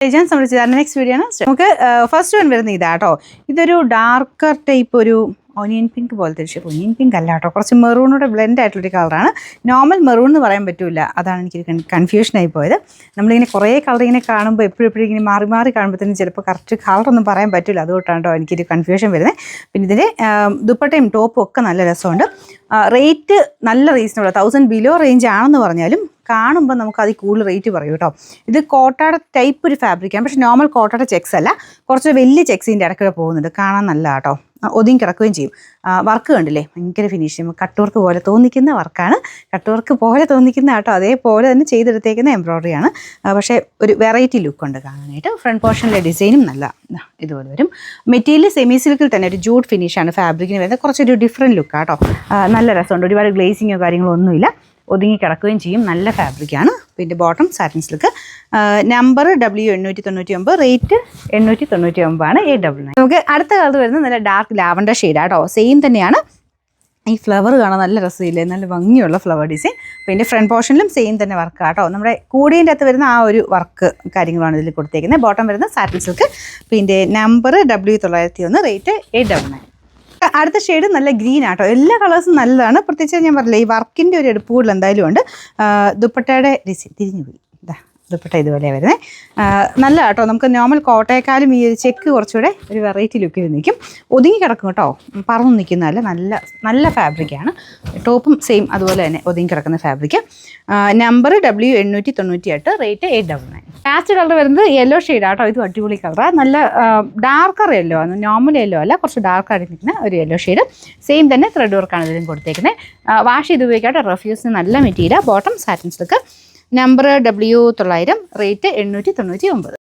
ഞാൻ സംബന്ധിച്ചത് next video ആണ്. നമുക്ക് ഫസ്റ്റ് വൺ വരുന്ന ഇതാട്ടോ. ഇതൊരു ഡാർക്കർ ടൈപ്പ് ഒരു ഒനിയൻ പിങ്ക് പോലത്തെ ഒനിയൻ പിങ്ക് അല്ല കേട്ടോ, കുറച്ച് മെറൂണോടെ ബ്ലെൻഡ് ആയിട്ടുള്ളൊരു കളറാണ്. നോർമൽ മെറൂൺ എന്ന് പറയാൻ പറ്റില്ല, അതാണ് എനിക്ക് കൺഫ്യൂഷനായി പോയത്. നമ്മളിങ്ങനെ കുറേ കളർ ഇങ്ങനെ കാണുമ്പോൾ എപ്പോഴും ഇങ്ങനെ മാറി മാറി കാണുമ്പോഴത്തേനും ചിലപ്പോൾ കറക്റ്റ് കളറൊന്നും പറയാൻ പറ്റില്ല, അതുകൊണ്ടാണ് കേട്ടോ എനിക്കൊരു കൺഫ്യൂഷൻ വരുന്നത്. പിന്നെ ഇതിൻ്റെ ദുപ്പട്ടയും ടോപ്പും ഒക്കെ നല്ല രസമുണ്ട്. റേറ്റ് നല്ല റീസണബിൾ, 1000 ബിലോ റേഞ്ച് ആണെന്ന് പറഞ്ഞാലും കാണുമ്പോൾ നമുക്ക് അതിൽ കൂടുതൽ റേറ്റ് പറയും കേട്ടോ. ഇത് കോട്ടയുടെ ടൈപ്പ് ഒരു ഫാബ്രിക്കാണ്, പക്ഷേ നോർമൽ കോട്ടയുടെ ചെക്സ് അല്ല, കുറച്ച് വലിയ ചെക്സിൻ്റെ ഇടയ്ക്കൂടെ പോകുന്നുണ്ട്. കാണാൻ നല്ല കേട്ടോ, ഒതുങ്ങി കിടക്കുകയും ചെയ്യും. വർക്ക് കണ്ടില്ലേ, ഭയങ്കര ഫിനിഷിങ്, കട്ട് വർക്ക് പോലെ തോന്നിക്കുന്ന വർക്കാണ്. കട്ട് വർക്ക് പോലെ തോന്നിക്കുന്ന കേട്ടോ, അതേപോലെ തന്നെ ചെയ്തെടുത്തേക്കുന്ന എംബ്രോയ്ഡറിയാണ്. പക്ഷേ ഒരു വെറൈറ്റി ലുക്കുണ്ട് കാണാനായിട്ട്. ഫ്രണ്ട് പോർഷനിലെ ഡിസൈനും നല്ല ഇതുപോലെ വരും. മെറ്റീരിയൽ സെമി സിൽക്കിൽ തന്നെ ഒരു ജൂട്ട് ഫിനിഷാണ് ഫാബ്രിക്കിന് വരുന്നത്. കുറച്ചൊരു ഡിഫറെൻറ്റ് ലുക്കാട്ടോ, നല്ല രസമുണ്ട്. ഒരുപാട് ഗ്ലേസിങ്ങോ കാര്യങ്ങളോ ഒന്നുമില്ല, ഒതുങ്ങി കിടക്കുകയും ചെയ്യും. നല്ല ഫാബ്രിക്കാണ്. പിന്നെ bottom satin silk, number W899, rate 899 ആണ്. 899. നമുക്ക് അടുത്ത കളർ വരുന്നത് നല്ല ഡാർക്ക് ലാവൻഡർ ഷെയ്ഡാട്ടോ. സെയിം തന്നെയാണ്. ഈ ഫ്ലവർ കാണാൻ നല്ല രസമില്ലേ, നല്ല ഭംഗിയുള്ള ഫ്ലവർ ഡിസൈൻ. പിന്നെ ഫ്രണ്ട് പോർഷനിലും സെയിം തന്നെ വർക്ക് കേട്ടോ. നമ്മുടെ കൂടിയതിൻ്റെ അകത്ത് വരുന്ന ആ ഒരു വർക്ക് കാര്യങ്ങളാണ് ഇതിൽ കൊടുത്തേക്കുന്നത്. ബോട്ടം വരുന്ന സാറ്റിൻ സിൽക്ക്, പിന്നെ നമ്പർ W901, റേറ്റ് 899. അടുത്ത ഷെയ്ഡ് നല്ല ഗ്രീൻ ആട്ടോ. എല്ലാ കളേഴ്സും നല്ലതാണ്. പ്രത്യേകിച്ച് ഞാൻ പറഞ്ഞില്ല, ഈ വർക്കിൻ്റെ ഒരു എടുപ്പ് കൂടുതൽ എന്തായാലും ഉണ്ട്. ദുപ്പട്ടയുടെ ഡിസൈൻ തിരിഞ്ഞു പോയി, ദുപ്പട്ട ഇതുപോലെ വരുന്നത് നല്ല കേട്ടോ. നമുക്ക് നോർമൽ കോട്ടയെക്കാളും ഈ ഒരു ചെക്ക് കുറച്ചുകൂടെ ഒരു വെറൈറ്റി ലുക്കിൽ നിൽക്കും. ഒതുങ്ങി കിടക്കും കേട്ടോ, പറന്നു നിൽക്കുന്നതല്ല. നല്ല നല്ല ഫാബ്രിക്കാണ്. ടോപ്പും സെയിം അതുപോലെ തന്നെ ഒതുങ്ങി കിടക്കുന്ന fabric. Number W898, rate 899. Last colour വരുന്നത് യെല്ലോ ഷെയ്ഡാട്ടോ. ഇത് അടിപൊളി കളറാണ്. നല്ല ഡാർക്കർ യെല്ലോ ആണ്, നോർമൽ യെല്ലോ അല്ല, കുറച്ച് ഡാർക്കായിട്ട് നിൽക്കുന്ന ഒരു യെല്ലോ ഷെയ്ഡ്. സെയിം തന്നെ ത്രെഡ് വർക്കാണ് ഇതിലും കൊടുത്തേക്കുന്നത്. വാഷ് ചെയ്ത് ഉപയോഗിക്കാട്ടോ. റഫ്യൂസിന് നല്ല material. Bottom satin silk, number W900, rate 899.